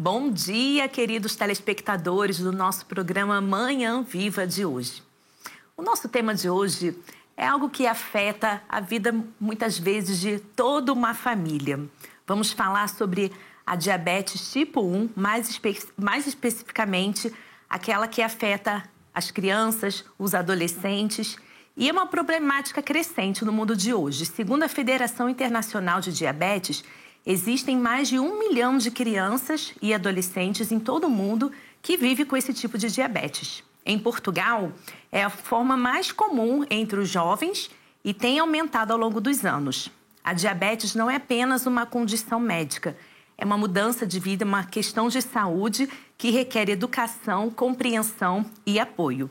Bom dia, queridos telespectadores do nosso programa Manhã Viva de hoje. O nosso tema de hoje é algo que afeta a vida, muitas vezes, de toda uma família. Vamos falar sobre a diabetes tipo 1, mais especificamente aquela que afeta as crianças, os adolescentes, e é uma problemática crescente no mundo de hoje. Segundo a Federação Internacional de Diabetes, existem mais de 1 milhão de crianças e adolescentes em todo o mundo que vivem com esse tipo de diabetes. Em Portugal, é a forma mais comum entre os jovens e tem aumentado ao longo dos anos. A diabetes não é apenas uma condição médica, é uma mudança de vida, uma questão de saúde que requer educação, compreensão e apoio.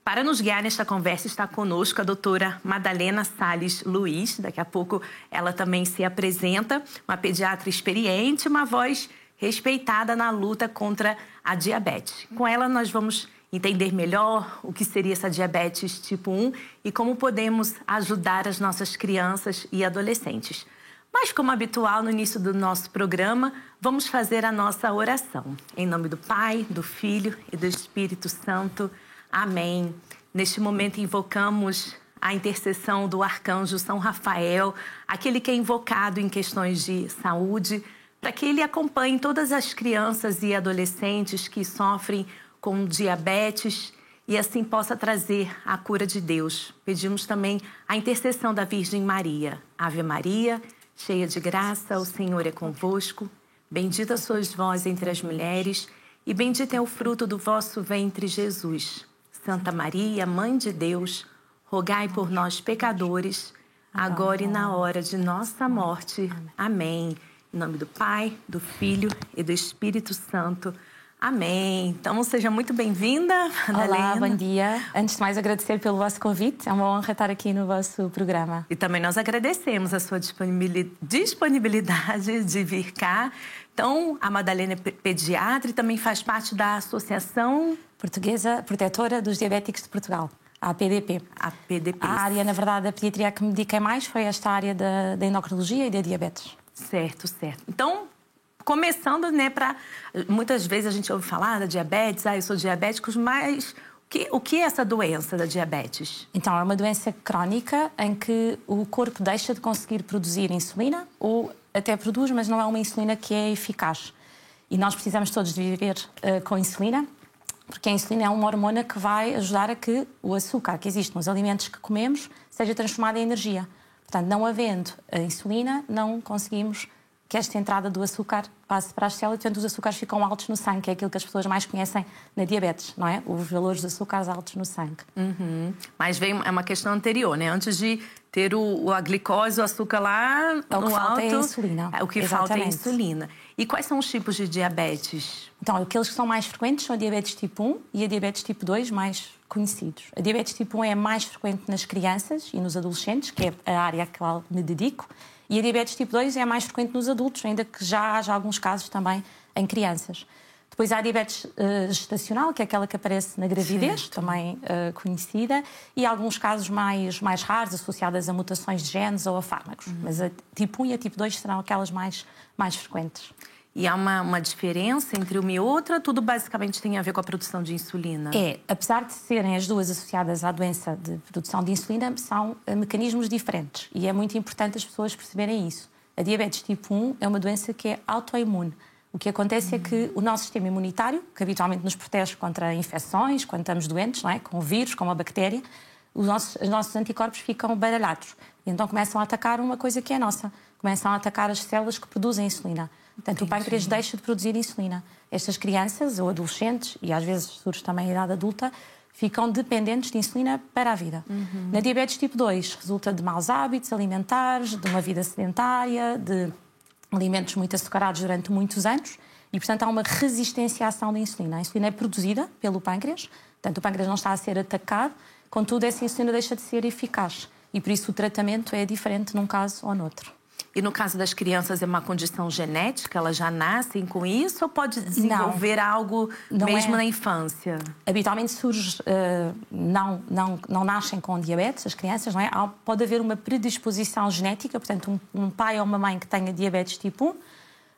Para nos guiar nesta conversa está conosco a doutora Madalena Salles Luiz. Daqui a pouco ela também se apresenta, uma pediatra experiente, uma voz respeitada na luta contra a diabetes. Com ela nós vamos entender melhor o que seria essa diabetes tipo 1 e como podemos ajudar as nossas crianças e adolescentes. Mas, como habitual, no início do nosso programa, vamos fazer a nossa oração. Em nome do Pai, do Filho e do Espírito Santo. Amém. Neste momento, invocamos a intercessão do arcanjo São Rafael, aquele que é invocado em questões de saúde, para que ele acompanhe todas as crianças e adolescentes que sofrem com diabetes e assim possa trazer a cura de Deus. Pedimos também a intercessão da Virgem Maria. Ave Maria, cheia de graça, o Senhor é convosco. Bendita sois vós entre as mulheres e bendito é o fruto do vosso ventre, Jesus. Santa Maria, Mãe de Deus, rogai por nós, pecadores, agora e na hora de nossa morte. Amém. Em nome do Pai, do Filho e do Espírito Santo. Amém. Então, seja muito bem-vinda, Madalena. Olá, bom dia. Antes de mais, agradecer pelo vosso convite. É uma honra estar aqui no vosso programa. E também nós agradecemos a sua disponibilidade de vir cá. Então, a Madalena é pediatra e também faz parte da Associação Portuguesa Protetora dos Diabéticos de Portugal, a APDP. A área, na verdade, da pediatria que me dediquei mais foi esta área da endocrinologia e da diabetes. Certo, certo. Então, começando, né, muitas vezes a gente ouve falar da diabetes, eu sou diabético, mas o que é essa doença da diabetes? Então, é uma doença crónica em que o corpo deixa de conseguir produzir insulina, ou até produz, mas não é uma insulina que é eficaz. E nós precisamos todos de viver com insulina, porque a insulina é uma hormona que vai ajudar a que o açúcar que existe nos alimentos que comemos seja transformado em energia. Portanto, não havendo a insulina, não conseguimos que esta entrada do açúcar passe para as células, portanto, os açúcares ficam altos no sangue, que é aquilo que as pessoas mais conhecem na diabetes, não é? Os valores de açúcares altos no sangue. Mas é uma questão anterior, né? Antes de ter a glicose, o açúcar lá no alto... O que falta é a insulina. O que falta é a insulina. E quais são os tipos de diabetes? Então, aqueles que são mais frequentes são a diabetes tipo 1 e a diabetes tipo 2, mais conhecidos. A diabetes tipo 1 é mais frequente nas crianças e nos adolescentes, que é a área a que eu me dedico. E a diabetes tipo 2 é mais frequente nos adultos, ainda que já haja alguns casos também em crianças. Depois há a diabetes gestacional, que é aquela que aparece na gravidez, certo, também conhecida, e alguns casos mais raros, associadas a mutações de genes ou a fármacos. Mas a tipo 1 e a tipo 2 serão aquelas mais frequentes. E há uma diferença entre uma e outra? Tudo basicamente tem a ver com a produção de insulina? Apesar de serem as duas associadas à doença de produção de insulina, são mecanismos diferentes. E é muito importante as pessoas perceberem isso. A diabetes tipo 1 é uma doença que é autoimune. O que acontece é que o nosso sistema imunitário, que habitualmente nos protege contra infecções, quando estamos doentes, não é? Com o vírus, com uma bactéria, os nossos anticorpos ficam baralhados. E então começam a atacar uma coisa que é nossa. Começam a atacar as células que produzem insulina. Portanto, o pâncreas deixa de produzir insulina. Estas crianças ou adolescentes, e às vezes surge também a idade adulta, ficam dependentes de insulina para a vida. Na diabetes tipo 2, resulta de maus hábitos alimentares, de uma vida sedentária, de alimentos muito açucarados durante muitos anos e, portanto, há uma resistência à ação da insulina. A insulina é produzida pelo pâncreas, portanto, o pâncreas não está a ser atacado, contudo, essa insulina deixa de ser eficaz e, por isso, o tratamento é diferente num caso ou noutro. E no caso das crianças é uma condição genética? Elas já nascem com isso ou pode desenvolver algo mesmo na infância? Habitualmente surge, não nascem com diabetes, as crianças, não é? Pode haver uma predisposição genética, portanto um pai ou uma mãe que tenha diabetes tipo 1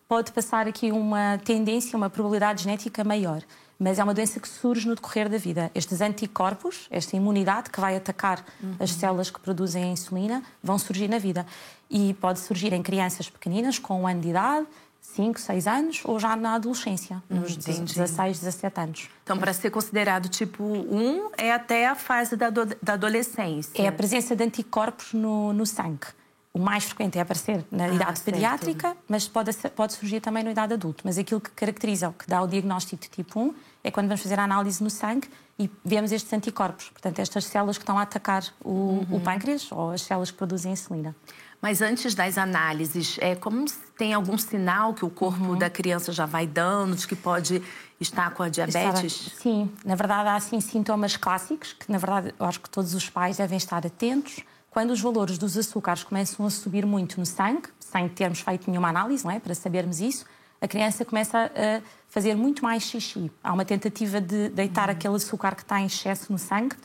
pode passar aqui uma tendência, uma probabilidade genética maior. Mas é uma doença que surge no decorrer da vida. Estes anticorpos, esta imunidade que vai atacar as células que produzem a insulina, vão surgir na vida. E pode surgir em crianças pequeninas, com 1 ano de idade, 5, 6 anos, ou já na adolescência, nos 16, 17 anos. Então, para ser considerado tipo 1, é até a fase da adolescência. É a presença de anticorpos no sangue. O mais frequente é aparecer na idade pediátrica, mas pode surgir também na idade adulta. Mas aquilo que caracteriza, o que dá o diagnóstico de tipo 1, é quando vamos fazer a análise no sangue e vemos estes anticorpos. Portanto, estas células que estão a atacar o pâncreas ou as células que produzem insulina. Mas antes das análises, como se tem algum sinal que o corpo da criança já vai dando, de que pode estar com a diabetes? Sim, na verdade há assim sintomas clássicos, que na verdade eu acho que todos os pais devem estar atentos. Quando os valores dos açúcares começam a subir muito no sangue, sem termos feito nenhuma análise, não é? Para sabermos isso, a criança começa a fazer muito mais xixi. Há uma tentativa de deitar aquele açúcar que está em excesso no sangue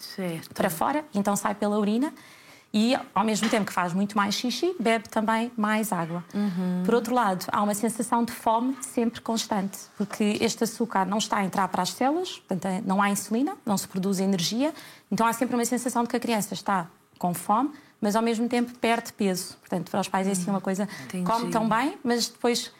para fora, então sai pela urina. E, ao mesmo tempo que faz muito mais xixi, bebe também mais água. Por outro lado, há uma sensação de fome sempre constante, porque este açúcar não está a entrar para as células, portanto, não há insulina, não se produz energia, então há sempre uma sensação de que a criança está com fome, mas ao mesmo tempo perde peso. Portanto, para os pais é assim uma coisa, come tão bem, mas depois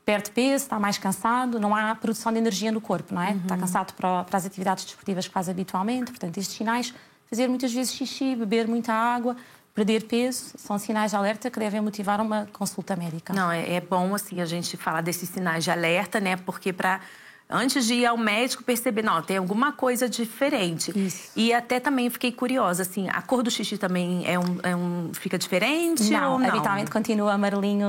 perde peso, está mais cansado, não há produção de energia no corpo, não é? Está cansado para as atividades desportivas que faz habitualmente, portanto, estes sinais, fazer muitas vezes xixi, beber muita água, perder peso, são sinais de alerta que devem motivar uma consulta médica. Não, é bom assim a gente falar desses sinais de alerta, né? Porque antes de ir ao médico perceber, não, tem alguma coisa diferente. Isso. E até também fiquei curiosa, assim, a cor do xixi também fica diferente não, ou não? Habitualmente continua amarelinho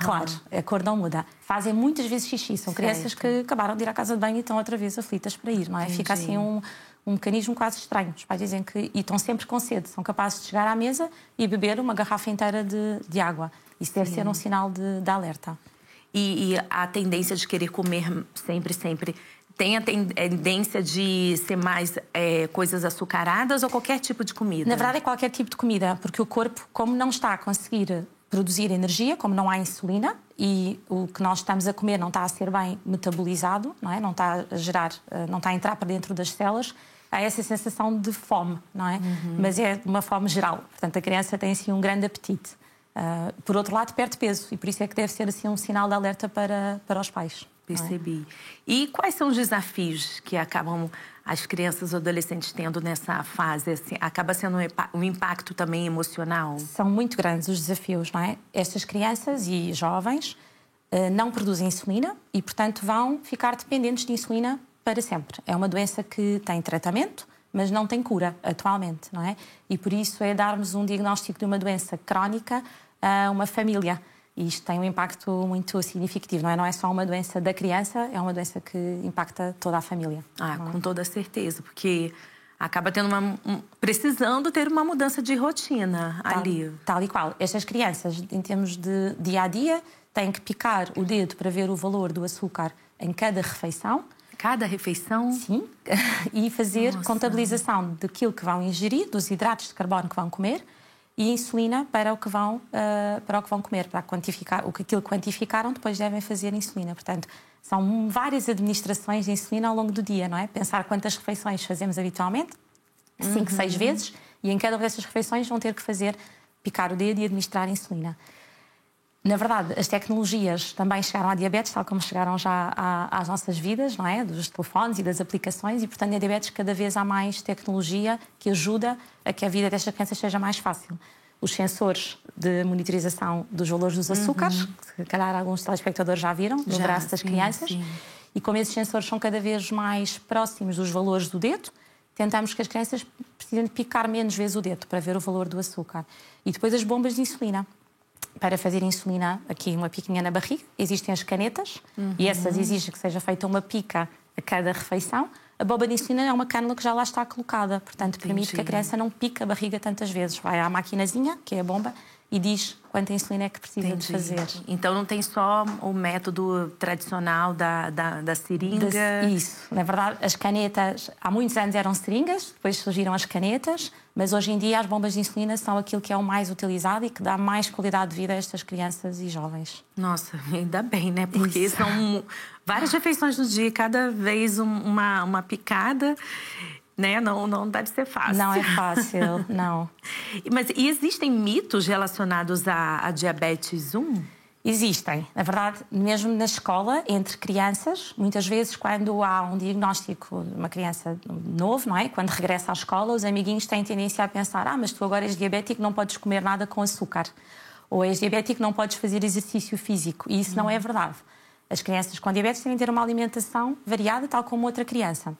claro, a cor não muda. Fazem muitas vezes xixi, são crianças que acabaram de ir à casa de banho e estão outra vez aflitas para ir, não é? Fica assim um mecanismo quase estranho. Os pais dizem que estão sempre com sede, são capazes de chegar à mesa e beber uma garrafa inteira de água. Isso deve ser um sinal de alerta. E a tendência de querer comer sempre tem a tendência de ser mais coisas açucaradas ou qualquer tipo de comida? Na verdade é qualquer tipo de comida, porque o corpo, como não está a conseguir produzir energia, como não há insulina e o que nós estamos a comer não está a ser bem metabolizado, não é? Não está a gerar, não está a entrar para dentro das células, há essa sensação de fome, não é? Mas é de uma fome geral, portanto a criança tem assim um grande apetite. Por outro lado, perde peso e por isso é que deve ser assim um sinal de alerta para os pais. Percebi. E quais são os desafios que acabam as crianças ou adolescentes tendo nessa fase? Assim, acaba sendo um impacto também emocional? São muito grandes os desafios, não é? Estas crianças e jovens não produzem insulina e, portanto, vão ficar dependentes de insulina para sempre. É uma doença que tem tratamento, mas não tem cura atualmente, não é? E por isso é darmos um diagnóstico de uma doença crónica a uma família. E isto tem um impacto muito significativo, não é? Não é só uma doença da criança, é uma doença que impacta toda a família. Com toda certeza, porque acaba tendo precisando ter uma mudança de rotina ali. Tal e qual. Estas crianças, em termos de dia-a-dia, têm que picar o dedo para ver o valor do açúcar em cada refeição. Cada refeição? Sim. E fazer contabilização daquilo que vão ingerir, dos hidratos de carbono que vão comer e insulina para o que vão comer, para quantificar aquilo que quantificaram, depois devem fazer insulina. Portanto, são várias administrações de insulina ao longo do dia, não é? Pensar quantas refeições fazemos habitualmente, 5, 6 vezes, e em cada uma dessas refeições vão ter que picar o dedo e administrar insulina. Na verdade, as tecnologias também chegaram à diabetes, tal como chegaram já às nossas vidas, não é? Dos telefones e das aplicações, e, portanto, na diabetes cada vez há mais tecnologia que ajuda a que a vida destas crianças seja mais fácil. Os sensores de monitorização dos valores dos açúcares, que se calhar alguns telespectadores já viram, no braço das crianças, e como esses sensores são cada vez mais próximos dos valores do dedo, tentamos que as crianças precisem de picar menos vezes o dedo para ver o valor do açúcar. E depois as bombas de insulina. Para fazer insulina, aqui uma piquinha na barriga, existem as canetas e essas exigem que seja feita uma pica a cada refeição. A bomba de insulina é uma cânula que já lá está colocada, portanto permite que a criança não pique a barriga tantas vezes. Vai à maquinazinha, que é a bomba, e diz quanta insulina é que precisa de fazer. Então não tem só o método tradicional da seringa? Isso. Na verdade, as canetas, há muitos anos eram seringas, depois surgiram as canetas, mas hoje em dia as bombas de insulina são aquilo que é o mais utilizado e que dá mais qualidade de vida a estas crianças e jovens. Nossa, ainda bem, né? Porque são várias refeições no dia, cada vez uma picada, né? Não deve ser fácil. Não é fácil, não. Mas existem mitos relacionados à diabetes 1? Existem. Na verdade, mesmo na escola, entre crianças, muitas vezes quando há um diagnóstico de uma criança novo, não é? Quando regressa à escola, os amiguinhos têm tendência a pensar: mas tu agora és diabético, não podes comer nada com açúcar. Ou és diabético, não podes fazer exercício físico. E isso não é verdade. As crianças com diabetes têm de ter uma alimentação variada, tal como outra criança.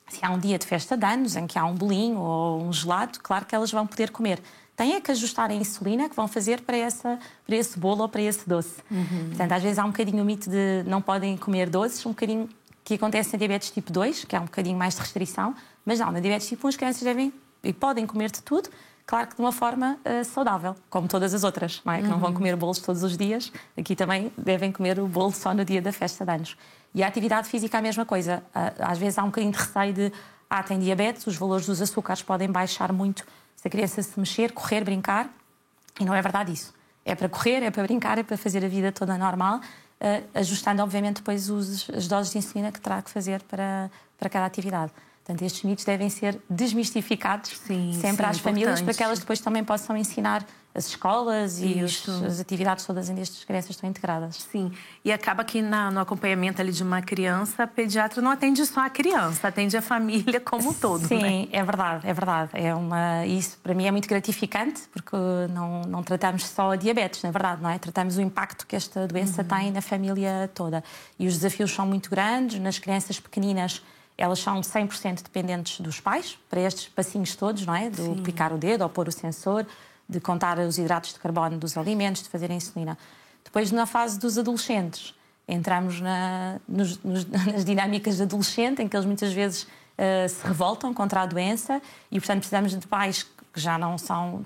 Se há um dia de festa de anos, em que há um bolinho ou um gelado, claro que elas vão poder comer. Têm que ajustar a insulina que vão fazer para esse bolo ou para esse doce. Portanto, às vezes há um bocadinho o mito de não podem comer doces, um bocadinho que acontece na diabetes tipo 2, que é um bocadinho mais de restrição, mas não, na diabetes tipo 1 as crianças devem e podem comer de tudo, claro que de uma forma saudável, como todas as outras, não é? Que não vão comer bolos todos os dias, aqui também devem comer o bolo só no dia da festa de anos. E a atividade física é a mesma coisa. Às vezes há um bocadinho de receio de tem diabetes, os valores dos açúcares podem baixar muito se a criança se mexer, correr, brincar. E não é verdade isso. É para correr, é para brincar, é para fazer a vida toda normal, ajustando, obviamente, depois as doses de insulina que terá que fazer para cada atividade. Portanto, estes mitos devem ser desmistificados sempre às famílias, para que elas depois também possam ensinar as escolas e as atividades todas onde estas crianças estão integradas. Sim, e acaba que no acompanhamento ali de uma criança, a pediatra não atende só a criança, atende a família como um todo. Sim, né? É verdade, é verdade. Isso para mim é muito gratificante, porque não tratamos só a diabetes, na verdade, não é? Tratamos o impacto que esta doença tem na família toda. E os desafios são muito grandes. Nas crianças pequeninas, elas são 100% dependentes dos pais, para estes passinhos todos, não é? Do picar o dedo ou pôr o sensor, de contar os hidratos de carbono dos alimentos, de fazer a insulina. Depois, na fase dos adolescentes, entramos nas dinâmicas de adolescente, em que eles muitas vezes se revoltam contra a doença e, portanto, precisamos de pais que já não são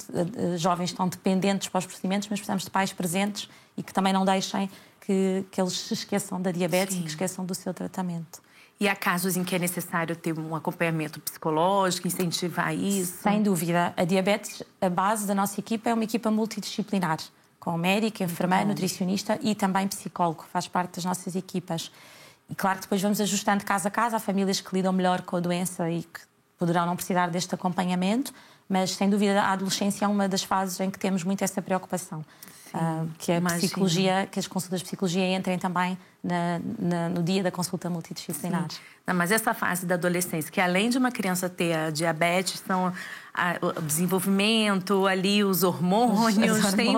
jovens tão dependentes para os procedimentos, mas precisamos de pais presentes e que também não deixem que eles se esqueçam da diabetes e que esqueçam do seu tratamento. E há casos em que é necessário ter um acompanhamento psicológico, incentivar isso? Sem dúvida. A diabetes, a base da nossa equipa é uma equipa multidisciplinar, com médico, enfermeiro, nutricionista e também psicólogo, faz parte das nossas equipas. E claro que depois vamos ajustando caso a caso. Há famílias que lidam melhor com a doença e que poderão não precisar deste acompanhamento, mas sem dúvida a adolescência é uma das fases em que temos muito essa preocupação. Que a psicologia, que as consultas de psicologia entrem também no dia da consulta multidisciplinar. Não, mas essa fase da adolescência, que além de uma criança ter a diabetes, são o desenvolvimento, ali os hormônios, tem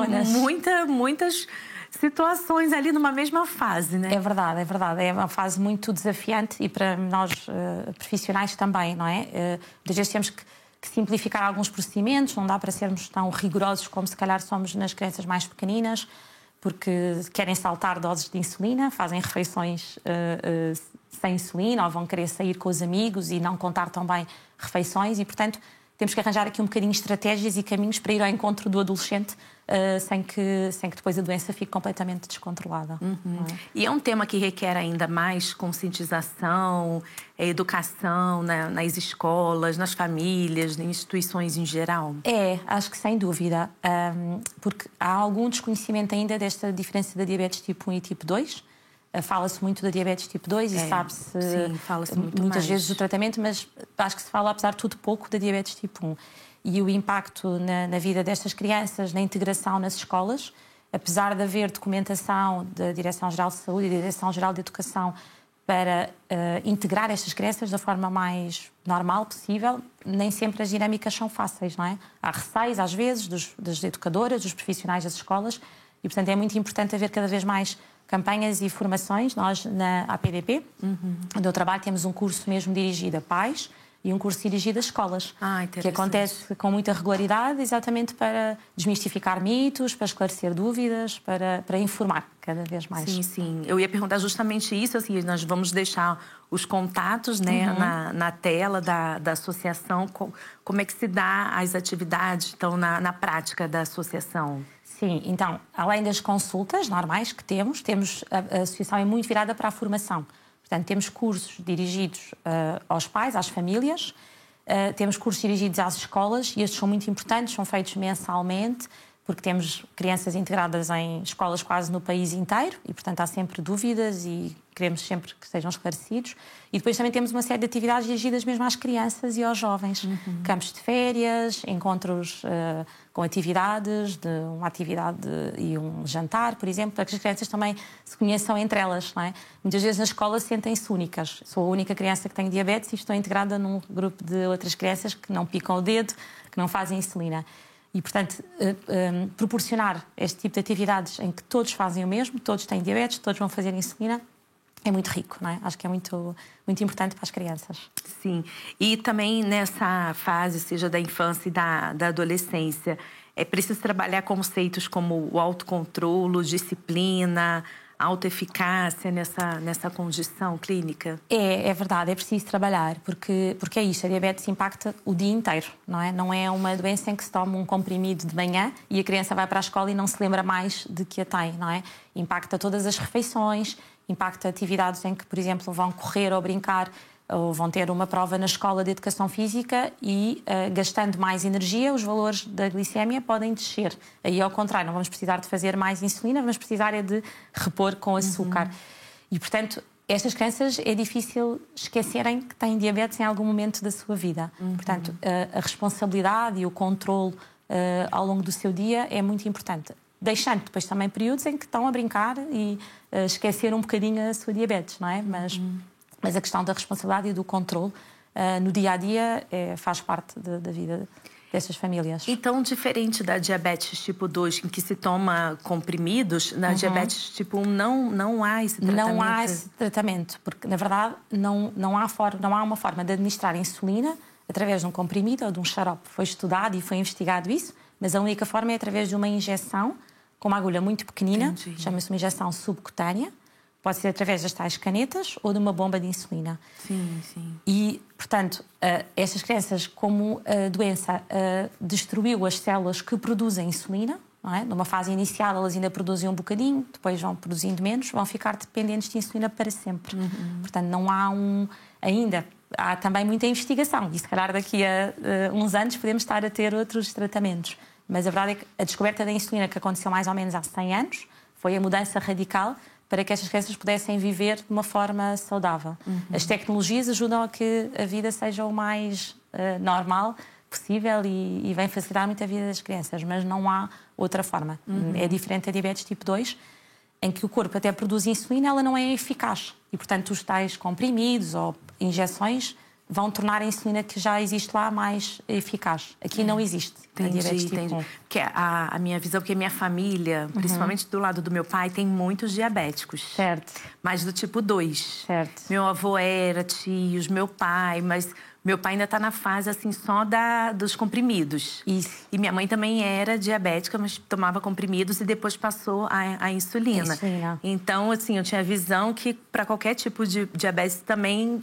muitas situações ali numa mesma fase, né? É verdade, é verdade. É uma fase muito desafiante e para nós profissionais também, não é? Muitas vezes temos que simplificar alguns procedimentos, não dá para sermos tão rigorosos como se calhar somos nas crianças mais pequeninas, porque querem saltar doses de insulina, fazem refeições sem insulina ou vão querer sair com os amigos e não contar tão bem refeições e, portanto, temos que arranjar aqui um bocadinho de estratégias e caminhos para ir ao encontro do adolescente sem que depois a doença fique completamente descontrolada. E é um tema que requer ainda mais conscientização, educação nas escolas, nas famílias, em instituições em geral? Acho que sem dúvida, porque há algum desconhecimento ainda desta diferença da diabetes tipo 1 e tipo 2. Fala-se muito da diabetes tipo 2 e sabe-se muitas vezes do tratamento, mas acho que se fala, apesar de tudo, pouco da diabetes tipo 1. E o impacto na vida destas crianças, na integração nas escolas, apesar de haver documentação da Direção-Geral de Saúde e da Direção-Geral de Educação para integrar estas crianças da forma mais normal possível, nem sempre as dinâmicas são fáceis, não é? Há receios, às vezes, das educadoras, dos profissionais das escolas, e, portanto, é muito importante haver cada vez mais campanhas e formações. Nós, na APDP, onde eu trabalho, temos um curso mesmo dirigido a pais e um curso dirigido a escolas, que acontece com muita regularidade, exatamente para desmistificar mitos, para esclarecer dúvidas, para informar cada vez mais. Sim. Eu ia perguntar justamente isso, assim, nós vamos deixar os contatos, né, na tela da associação. Como é que se dá as atividades, então, na prática da associação? Sim, então, além das consultas normais que temos, a associação é muito virada para a formação. Portanto, temos cursos dirigidos aos pais, às famílias, temos cursos dirigidos às escolas e estes são muito importantes, são feitos mensalmente, porque temos crianças integradas em escolas quase no país inteiro e, portanto, há sempre dúvidas e queremos sempre que sejam esclarecidos. E depois também temos uma série de atividades dirigidas mesmo às crianças e aos jovens. Campos de férias, encontros com atividades, uma atividade e um jantar, por exemplo, para que as crianças também se conheçam entre elas, não é? Muitas vezes na escola sentem-se únicas. Sou a única criança que tem diabetes e estou integrada num grupo de outras crianças que não picam o dedo, que não fazem insulina. E, portanto, proporcionar este tipo de atividades em que todos fazem o mesmo, todos têm diabetes, todos vão fazer insulina, é muito rico, não é? Acho que é muito, muito importante para as crianças. Sim. E também nessa fase, seja da infância e da adolescência, é preciso trabalhar conceitos como o autocontrole, disciplina, autoeficácia nessa condição clínica? É verdade, é preciso trabalhar, porque é isto, a diabetes impacta o dia inteiro, não é? Não é uma doença em que se toma um comprimido de manhã e a criança vai para a escola e não se lembra mais de que a tem, não é? Impacta todas as refeições, impacta atividades em que, por exemplo, vão correr ou brincar ou vão ter uma prova na escola de educação física e, gastando mais energia, os valores da glicémia podem descer. Aí, ao contrário, não vamos precisar de fazer mais insulina, vamos precisar é de repor com açúcar. E, portanto, estas crianças é difícil esquecerem que têm diabetes em algum momento da sua vida. Portanto, a responsabilidade e o controle ao longo do seu dia é muito importante. Deixando depois também períodos em que estão a brincar e esquecer um bocadinho a sua diabetes, não é? Mas a questão da responsabilidade e do controle no dia-a-dia faz parte da vida dessas famílias. Então, diferente da diabetes tipo 2, em que se toma comprimidos, na diabetes tipo 1 não há esse tratamento? Não há esse tratamento, porque, na verdade, não há uma forma de administrar insulina através de um comprimido ou de um xarope. Foi estudado e foi investigado isso, mas a única forma é através de uma injeção com uma agulha muito pequenina, chama-se uma injeção subcutânea. Pode ser através das tais canetas ou de uma bomba de insulina. Sim, sim. E, portanto, estas crianças, como a doença destruiu as células que produzem insulina, não é? Numa fase inicial elas ainda produzem um bocadinho, depois vão produzindo menos, vão ficar dependentes de insulina para sempre. Portanto, não há ainda... Há também muita investigação e, se calhar, daqui a uns anos podemos estar a ter outros tratamentos. Mas a verdade é que a descoberta da insulina, que aconteceu mais ou menos há 100 anos, foi a mudança radical para que estas crianças pudessem viver de uma forma saudável. As tecnologias ajudam a que a vida seja o mais normal possível e vem facilitar muito a vida das crianças, mas não há outra forma. É diferente da diabetes tipo 2, em que o corpo até produz insulina, ela não é eficaz. E, portanto, os tais comprimidos ou injeções vão tornar a insulina que já existe lá mais eficaz. Aqui não existe. Entendi. Que a minha visão, porque a minha família, principalmente do lado do meu pai, tem muitos diabéticos. Certo. Mas do tipo 2. Certo. Meu avô era, tios, meu pai, mas meu pai ainda está na fase, assim, só dos comprimidos. Isso. E minha mãe também era diabética, mas tomava comprimidos e depois passou a insulina. Então, assim, eu tinha a visão que para qualquer tipo de diabetes também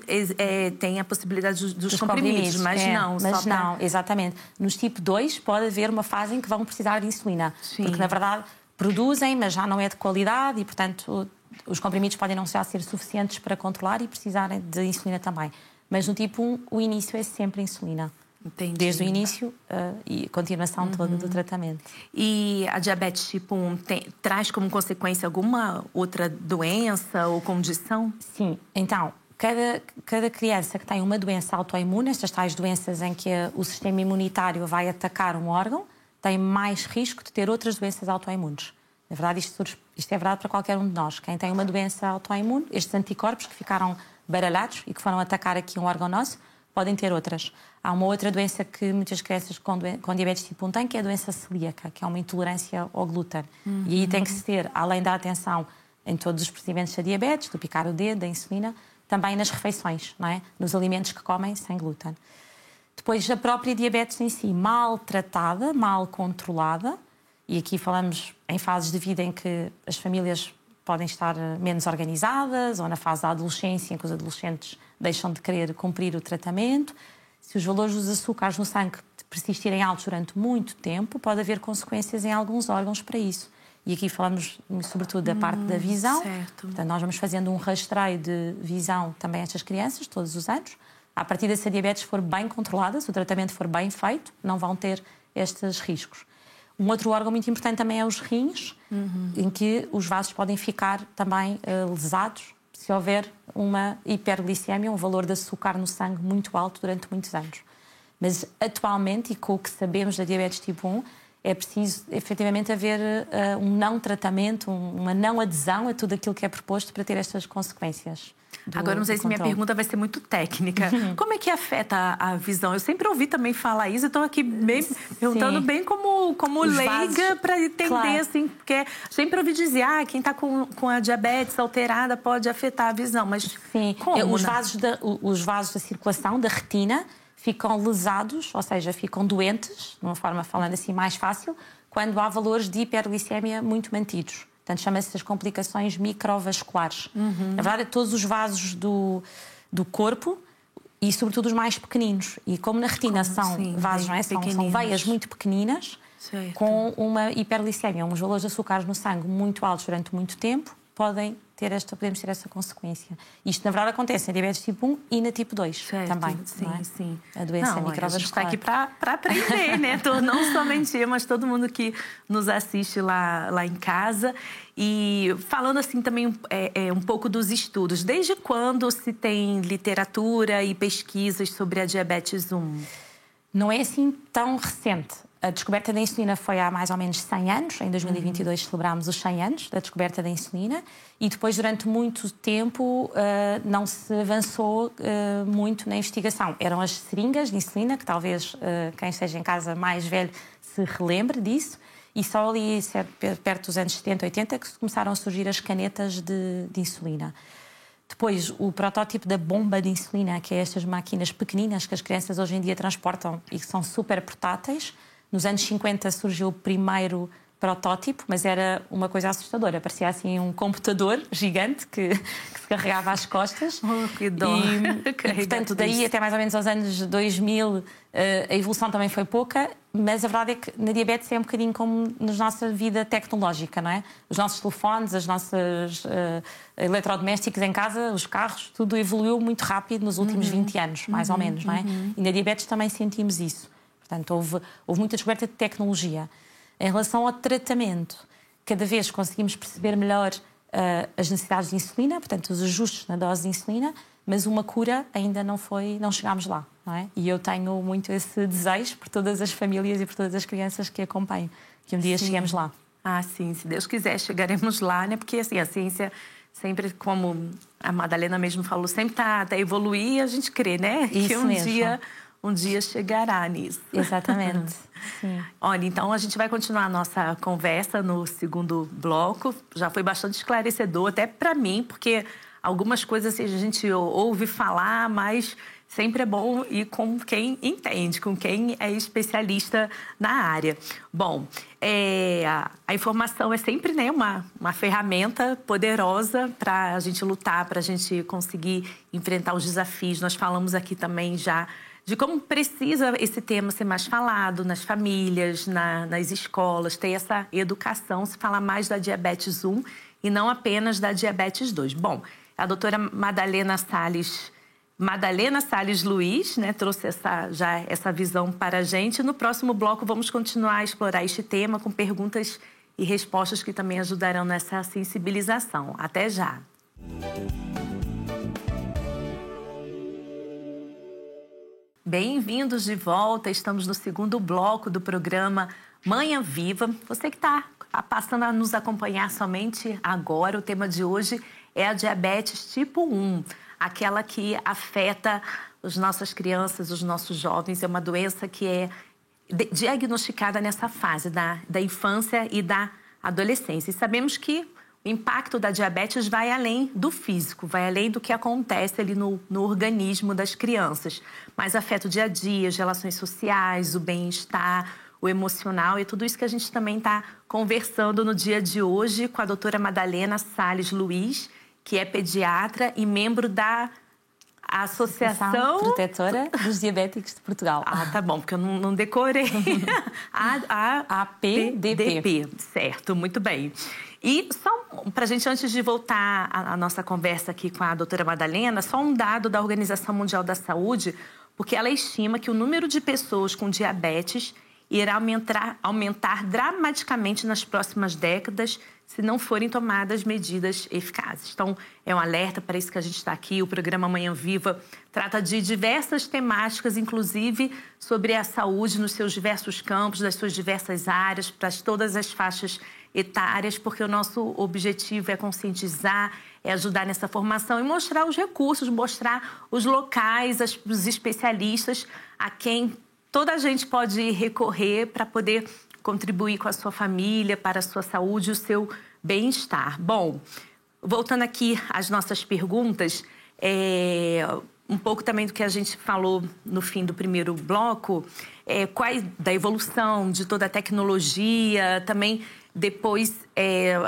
tem a possibilidade dos comprimidos. Mas não. Mas não, exatamente. Nos tipo 2 pode haver uma fase em que vão precisar de insulina. Sim. Porque, na verdade, produzem, mas já não é de qualidade e, portanto, os comprimidos podem não já ser suficientes para controlar e precisarem de insulina também. Mas no tipo 1, o início é sempre insulina. Entendi. Desde o início e a continuação toda do tratamento. E a diabetes tipo 1 traz como consequência alguma outra doença ou condição? Sim. Então, cada criança que tem uma doença autoimune, estas tais doenças em que o sistema imunitário vai atacar um órgão, tem mais risco de ter outras doenças autoimunes. Na verdade, isto é verdade para qualquer um de nós. Quem tem uma doença autoimune, estes anticorpos que ficaram baralhados e que foram atacar aqui um órgão nosso, podem ter outras. Há uma outra doença que muitas crianças com diabetes tipo 1 têm, que é a doença celíaca, que é uma intolerância ao glúten. E aí tem que se ter, além da atenção em todos os procedimentos da diabetes, do picar o dedo, da insulina, também nas refeições, não é? Nos alimentos que comem sem glúten. Depois, a própria diabetes em si, mal tratada, mal controlada, e aqui falamos em fases de vida em que as famílias podem estar menos organizadas, ou na fase da adolescência, em que os adolescentes deixam de querer cumprir o tratamento. Se os valores dos açúcares no sangue persistirem altos durante muito tempo, pode haver consequências em alguns órgãos para isso. E aqui falamos sobretudo da parte da visão. Certo. Portanto, nós vamos fazendo um rastreio de visão também a estas crianças, todos os anos. A partir se a diabetes for bem controlada, se o tratamento for bem feito, não vão ter estes riscos. Um outro órgão muito importante também é os rins, em que os vasos podem ficar também lesados se houver uma hiperglicemia, um valor de açúcar no sangue muito alto durante muitos anos. Mas atualmente, e com o que sabemos da diabetes tipo 1, é preciso efetivamente haver um não tratamento, uma não adesão a tudo aquilo que é proposto para ter estas consequências. Agora, não sei se minha pergunta vai ser muito técnica. Como é que afeta a visão? Eu sempre ouvi também falar isso, estou aqui bem, perguntando bem como leiga para entender, claro. Assim, porque sempre ouvi dizer, quem está com a diabetes alterada pode afetar a visão, mas como? Os vasos da circulação, da retina, ficam lesados, ou seja, ficam doentes, de uma forma falando assim mais fácil, quando há valores de hiperglicemia muito mantidos. Portanto, chama-se as complicações microvasculares. Na verdade, todos os vasos do corpo e, sobretudo, os mais pequeninos. E como na retina são vasos, não é? São veias muito pequeninas, com uma hiperglicemia, uns valores de açúcares no sangue muito altos durante muito tempo, podemos ter essa consequência. Isto, na verdade, acontece na diabetes tipo 1 e na tipo 2 também. Sim. A doença microvascular. A gente está aqui para aprender, né? Não somente eu, mas todo mundo que nos assiste lá em casa. E falando assim também um pouco dos estudos. Desde quando se tem literatura e pesquisas sobre a diabetes 1? Não é assim tão recente. A descoberta da insulina foi há mais ou menos 100 anos. Em 2022 celebramos os 100 anos da descoberta da insulina. E depois, durante muito tempo, não se avançou muito na investigação. Eram as seringas de insulina, que talvez quem esteja em casa mais velho se relembre disso. E só ali, perto dos anos 70, 80, que começaram a surgir as canetas de insulina. Depois, o protótipo da bomba de insulina, que é estas máquinas pequeninas que as crianças hoje em dia transportam e que são super portáteis. Nos anos 50 surgiu o primeiro protótipo, mas era uma coisa assustadora. Parecia assim um computador gigante que se carregava às costas. Que dó! E, portanto, daí até mais ou menos aos anos 2000 a evolução também foi pouca, mas a verdade é que na diabetes é um bocadinho como na nossa vida tecnológica, não é? Os nossos telefones, as nossas eletrodomésticos em casa, os carros, tudo evoluiu muito rápido nos últimos 20 anos, mais ou menos, não é? E na diabetes também sentimos isso. Portanto, houve muita descoberta de tecnologia. Em relação ao tratamento, cada vez conseguimos perceber melhor as necessidades de insulina, portanto, os ajustes na dose de insulina, mas uma cura ainda não chegámos lá, não é? E eu tenho muito esse desejo por todas as famílias e por todas as crianças que acompanho, que um dia cheguemos lá. Sim, se Deus quiser, chegaremos lá, né? Porque, assim, a ciência sempre, como a Madalena mesmo falou, sempre está a evoluir e a gente crê, né? Isso que mesmo. Um dia chegará nisso. Exatamente. Sim. Olha, então a gente vai continuar a nossa conversa no segundo bloco. Já foi bastante esclarecedor, até para mim, porque algumas coisas assim, a gente ouve falar, mas sempre é bom ir com quem entende, com quem é especialista na área. Bom, a informação é sempre, né, uma ferramenta poderosa para a gente lutar, para a gente conseguir enfrentar os desafios. Nós falamos aqui também já de como precisa esse tema ser mais falado nas famílias, nas escolas, ter essa educação, se falar mais da diabetes 1 e não apenas da diabetes 2. Bom, a doutora Madalena Salles Luiz, né, trouxe essa visão para a gente. No próximo bloco, vamos continuar a explorar este tema com perguntas e respostas que também ajudarão nessa sensibilização. Até já! Bem-vindos de volta, estamos no segundo bloco do programa Manhã Viva. Você que está passando a nos acompanhar somente agora, o tema de hoje é a diabetes tipo 1, aquela que afeta as nossas crianças, os nossos jovens. É uma doença que é diagnosticada nessa fase da infância e da adolescência. E sabemos que o impacto da diabetes vai além do físico, vai além do que acontece ali no organismo das crianças. Mas afeta o dia a dia, as relações sociais, o bem-estar, o emocional e tudo isso que a gente também está conversando no dia de hoje com a doutora Madalena Salles Luiz, que é pediatra e membro da A Associação Protetora dos Diabéticos de Portugal. Ah, tá bom, porque eu não decorei. APDP. Certo, muito bem. E só para a gente, antes de voltar à nossa conversa aqui com a doutora Madalena, só um dado da Organização Mundial da Saúde, porque ela estima que o número de pessoas com diabetes irá aumentar dramaticamente nas próximas décadas se não forem tomadas medidas eficazes. Então, é um alerta, para isso que a gente está aqui. O programa Manhã Viva trata de diversas temáticas, inclusive sobre a saúde nos seus diversos campos, das suas diversas áreas, para todas as faixas etárias, porque o nosso objetivo é conscientizar, é ajudar nessa formação e mostrar os recursos, mostrar os locais, os especialistas a quem toda a gente pode recorrer para poder contribuir com a sua família, para a sua saúde e o seu bem-estar. Bom, voltando aqui às nossas perguntas, um pouco também do que a gente falou no fim do primeiro bloco, da evolução de toda a tecnologia, também depois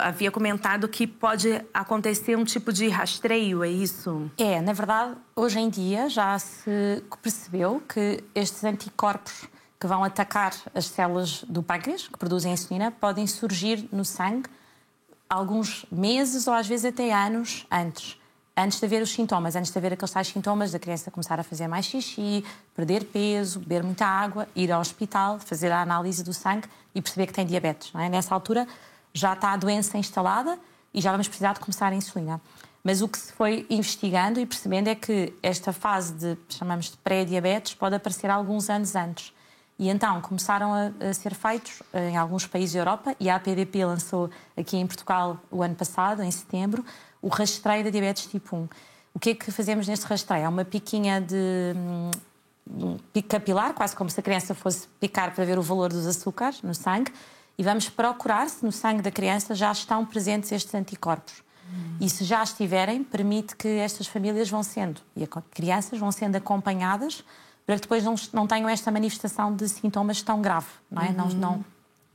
havia comentado que pode acontecer um tipo de rastreio, é isso? Na verdade, hoje em dia já se percebeu que estes anticorpos que vão atacar as células do pâncreas, que produzem insulina, podem surgir no sangue alguns meses ou às vezes até anos antes de haver os sintomas, antes de haver aqueles tais sintomas da criança começar a fazer mais xixi, perder peso, beber muita água, ir ao hospital, fazer a análise do sangue e perceber que tem diabetes. Não é? Nessa altura já está a doença instalada e já vamos precisar de começar a insulina. Mas o que se foi investigando e percebendo é que esta fase chamamos de pré-diabetes, pode aparecer alguns anos antes. E então começaram a ser feitos em alguns países da Europa, e a APDP lançou aqui em Portugal o ano passado, em setembro, o rastreio da diabetes tipo 1. O que é que fazemos neste rastreio? É uma piquinha de pico capilar, quase como se a criança fosse picar para ver o valor dos açúcares no sangue, e vamos procurar se no sangue da criança já estão presentes estes anticorpos. E se já estiverem, permite que estas famílias e as crianças vão sendo acompanhadas para que depois não tenham esta manifestação de sintomas tão grave. Não é? Não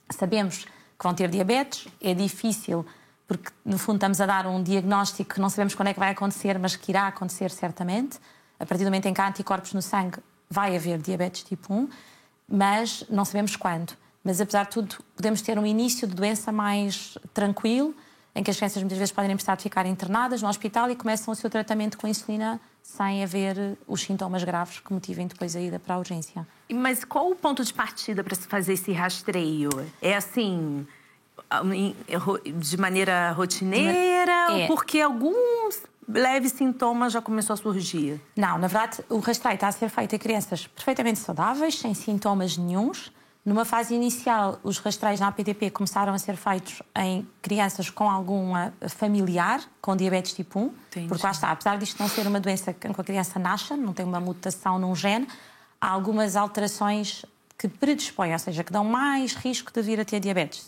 sabemos que vão ter diabetes, é difícil, porque no fundo estamos a dar um diagnóstico que não sabemos quando é que vai acontecer, mas que irá acontecer certamente. A partir do momento em que há anticorpos no sangue, vai haver diabetes tipo 1, mas não sabemos quando. Mas, apesar de tudo, podemos ter um início de doença mais tranquilo, em que as crianças muitas vezes podem precisar de ficar internadas no hospital e começam o seu tratamento com insulina sem haver os sintomas graves que motivem depois a ida para a urgência. Mas qual o ponto de partida para se fazer esse rastreio? É assim, de maneira rotineira? Ou porque alguns leves sintomas já começou a surgir? Não, na verdade, o rastreio está a ser feito em crianças perfeitamente saudáveis, sem sintomas nenhuns. Numa fase inicial, os rastreios na APDP começaram a ser feitos em crianças com alguma familiar, com diabetes tipo 1. Entendi. Porque lá está, apesar disto não ser uma doença que a criança nasce, não tem uma mutação num gene, há algumas alterações que predispõem, ou seja, que dão mais risco de vir a ter diabetes.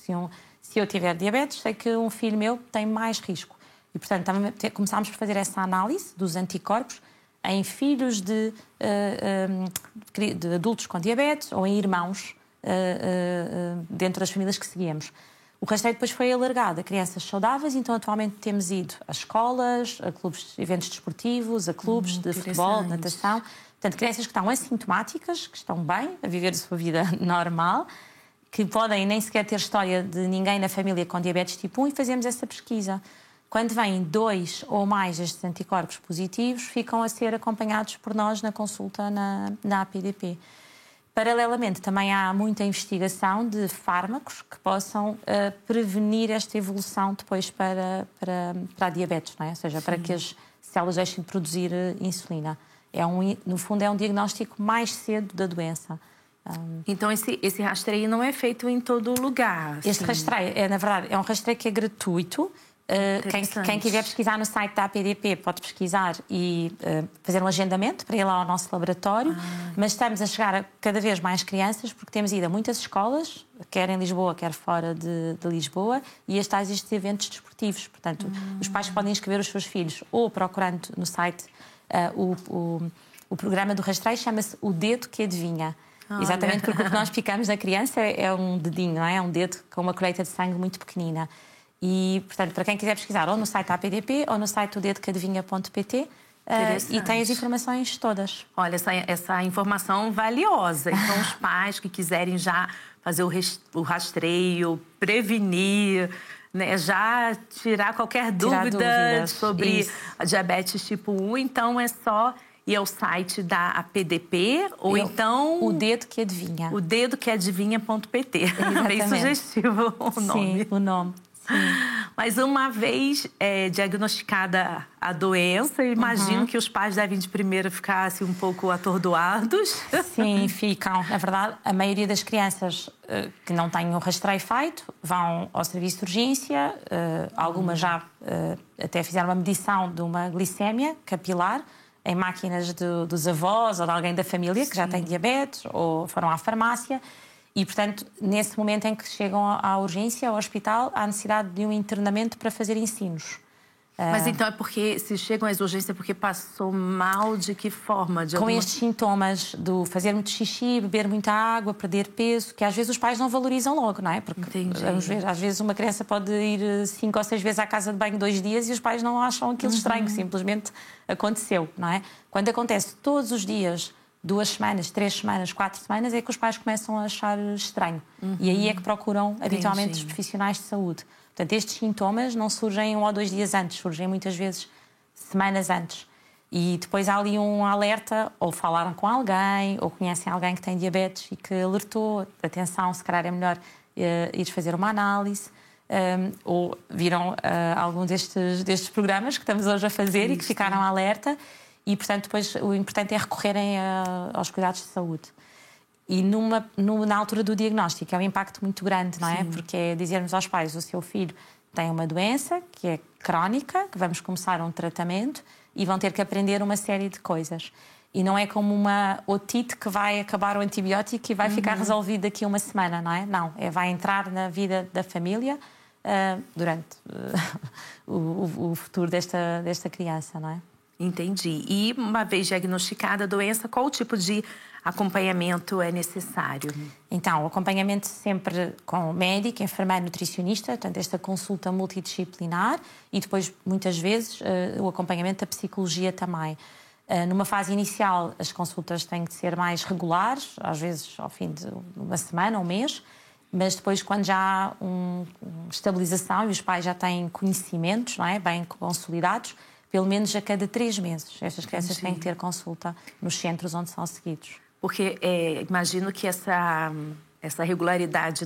Se eu tiver diabetes, sei que um filho meu tem mais risco. E, portanto, começámos por fazer essa análise dos anticorpos em filhos de adultos com diabetes ou em irmãos dentro das famílias que seguíamos. O rastreio depois foi alargado a crianças saudáveis, então atualmente temos ido a escolas, a clubes, eventos desportivos, a clubes de futebol, de natação. Portanto, crianças que estão assintomáticas, que estão bem, a viver a sua vida normal, que podem nem sequer ter história de ninguém na família com diabetes tipo 1 e fazemos essa pesquisa. Quando vêm 2 ou mais destes anticorpos positivos, ficam a ser acompanhados por nós na consulta na APDP. Paralelamente, também há muita investigação de fármacos que possam prevenir esta evolução depois para a diabetes, não é? Ou seja, para que as células deixem de produzir insulina. No fundo, é um diagnóstico mais cedo da doença. Então, esse rastreio não é feito em todo lugar? Este rastreio, na verdade, é um rastreio que é gratuito. Quem quiser pesquisar no site da APDP pode pesquisar e fazer um agendamento para ir lá ao nosso laboratório, mas estamos a chegar a cada vez mais crianças porque temos ido a muitas escolas, quer em Lisboa, quer fora de Lisboa, e estes eventos desportivos. Portanto, os pais podem inscrever os seus filhos ou procurando no site o programa do rastreio, chama-se O Dedo que Adivinha. Exatamente porque o que nós picamos na criança é um dedinho, não é? É um dedo com uma colheita de sangue muito pequenina. E, portanto, para quem quiser pesquisar ou no site da APDP ou no site odedocadivinha.pt, e tem as informações todas. Olha, essa informação valiosa. Então, os pais que quiserem já fazer o rastreio, prevenir, né, já tirar qualquer dúvida sobre a diabetes tipo 1, então é só ir ao site da APDP ou então... O Dedo que Adivinha. O Dedo que Adivinha.pt. Bem sugestivo o nome. Sim, o nome. Sim. Mas uma vez diagnosticada a doença, imagino que os pais devem de primeiro ficar assim, um pouco atordoados. Sim, ficam. Na verdade, a maioria das crianças que não têm o rastreio feito vão ao serviço de urgência. Algumas já até fizeram uma medição de uma glicémia capilar em máquinas dos avós ou de alguém da família que já tem diabetes ou foram à farmácia. E, portanto, nesse momento em que chegam à urgência, ao hospital, há necessidade de um internamento para fazer ensinos. Mas então é porque, se chegam às urgências, é porque passou mal de que forma? Com estes sintomas do fazer muito xixi, beber muita água, perder peso, que às vezes os pais não valorizam logo, não é? Porque, vamos ver, às vezes uma criança pode ir 5 ou 6 vezes à casa de banho 2 dias e os pais não acham aquilo estranho, simplesmente aconteceu, não é? Quando acontece todos os dias, 2 semanas, 3 semanas, 4 semanas, é que os pais começam a achar estranho. E aí é que procuram habitualmente os profissionais de saúde. Portanto, estes sintomas não surgem 1 ou 2 dias antes, surgem muitas vezes semanas antes. E depois há ali um alerta, ou falaram com alguém, ou conhecem alguém que tem diabetes e que alertou, atenção, se calhar é melhor ir fazer uma análise, ou viram algum destes programas que estamos hoje a fazer e que ficaram alerta. E, portanto, depois o importante é recorrerem aos cuidados de saúde. E na altura do diagnóstico é um impacto muito grande, não é? Sim. Porque é dizermos aos pais, o seu filho tem uma doença que é crónica, que vamos começar um tratamento e vão ter que aprender uma série de coisas. E não é como uma otite que vai acabar o antibiótico e vai ficar resolvido daqui a uma semana, não é? Não, vai entrar na vida da família durante o futuro desta criança, não é? Entendi. E uma vez diagnosticada a doença, qual tipo de acompanhamento é necessário? Então, o acompanhamento sempre com médico, enfermeiro, nutricionista, portanto, esta consulta multidisciplinar e depois, muitas vezes, o acompanhamento da psicologia também. Numa fase inicial, as consultas têm que ser mais regulares, às vezes ao fim de uma semana, um mês, mas depois, quando já há uma estabilização e os pais já têm conhecimentos, não é, bem consolidados, pelo menos a cada 3 meses. Estas crianças têm que ter consulta nos centros onde são seguidos. Porque imagino que essa regularidade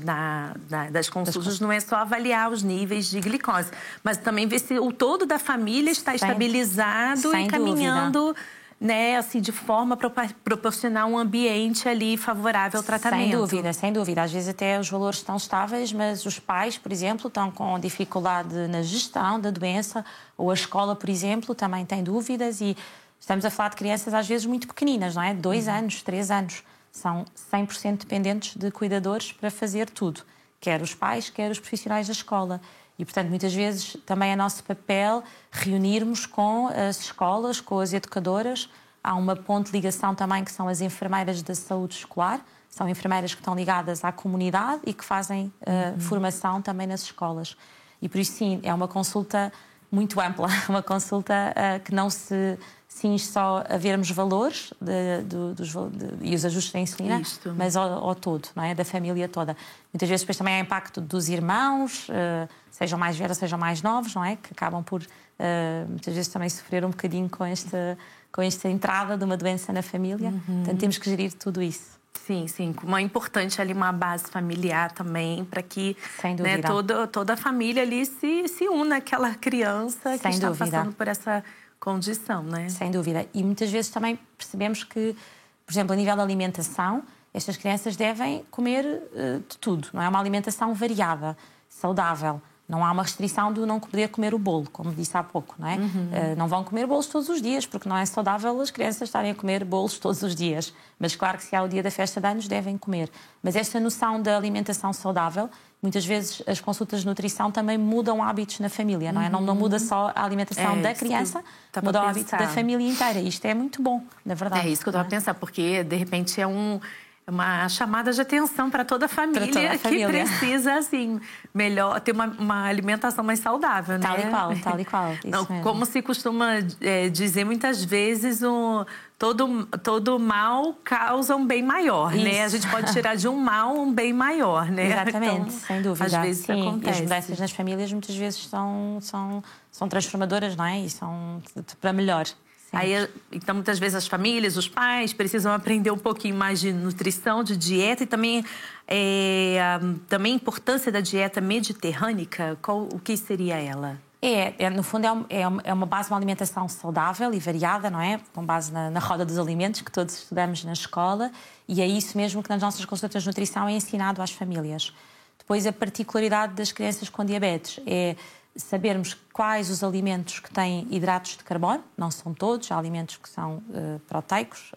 das consultas não é só avaliar os níveis de glicose, mas também ver se o todo da família está estabilizado e caminhando, né, assim, de forma a proporcionar um ambiente ali favorável ao tratamento. Sem dúvida. Às vezes até os valores estão estáveis, mas os pais, por exemplo, estão com dificuldade na gestão da doença, ou a escola, por exemplo, também tem dúvidas e estamos a falar de crianças às vezes muito pequeninas, não é? 2 anos, 3 anos. São 100% dependentes de cuidadores para fazer tudo. Quer os pais, quer os profissionais da escola. E, portanto, muitas vezes também é nosso papel reunirmos com as escolas, com as educadoras. Há uma ponte de ligação também que são as enfermeiras da saúde escolar. São enfermeiras que estão ligadas à comunidade e que fazem formação também nas escolas. E por isso, sim, é uma consulta muito ampla, uma consulta que não se cinge só a vermos valores e os ajustes da insulina, mas ao todo, não é? Da família toda. Muitas vezes depois também há impacto dos irmãos, sejam mais velhos, sejam mais novos, não é? Que acabam por muitas vezes também sofrer um bocadinho com esta entrada de uma doença na família. Portanto, temos que gerir tudo isso. Sim. Como é importante ali uma base familiar também, para que, né, toda a família ali se una àquela criança que está passando por essa condição, né? Sem dúvida. E muitas vezes também percebemos que, por exemplo, a nível da alimentação, estas crianças devem comer de tudo. Não é uma alimentação variada, saudável. Não há uma restrição de não poder comer o bolo, como disse há pouco, não é? Não vão comer bolos todos os dias, porque não é saudável as crianças estarem a comer bolos todos os dias. Mas claro que se há o dia da festa de anos, devem comer. Mas esta noção da alimentação saudável, muitas vezes as consultas de nutrição também mudam hábitos na família, não é? Não muda só a alimentação da criança, muda o hábito da família inteira. Isto é muito bom, na verdade. É isso que eu estava a pensar, porque de repente é uma chamada de atenção para toda a família, que precisa, assim, melhor, ter uma alimentação mais saudável, tal né? Tal e qual. Não, como se costuma dizer muitas vezes, todo mal causa um bem maior, né? A gente pode tirar de um mal um bem maior, né? Exatamente, então, sem dúvida. Às vezes sim, acontece. E as mudanças nas famílias muitas vezes são transformadoras, não é? E são para melhor. Aí, então, muitas vezes as famílias, os pais precisam aprender um pouquinho mais de nutrição, de dieta e também a importância da dieta mediterrânica. O que seria ela? No fundo, é uma base de uma alimentação saudável e variada, não é? Com base na roda dos alimentos que todos estudamos na escola, e é isso mesmo que nas nossas consultas de nutrição é ensinado às famílias. Depois, a particularidade das crianças com diabetes é sabermos quais os alimentos que têm hidratos de carbono, não são todos, há alimentos que são proteicos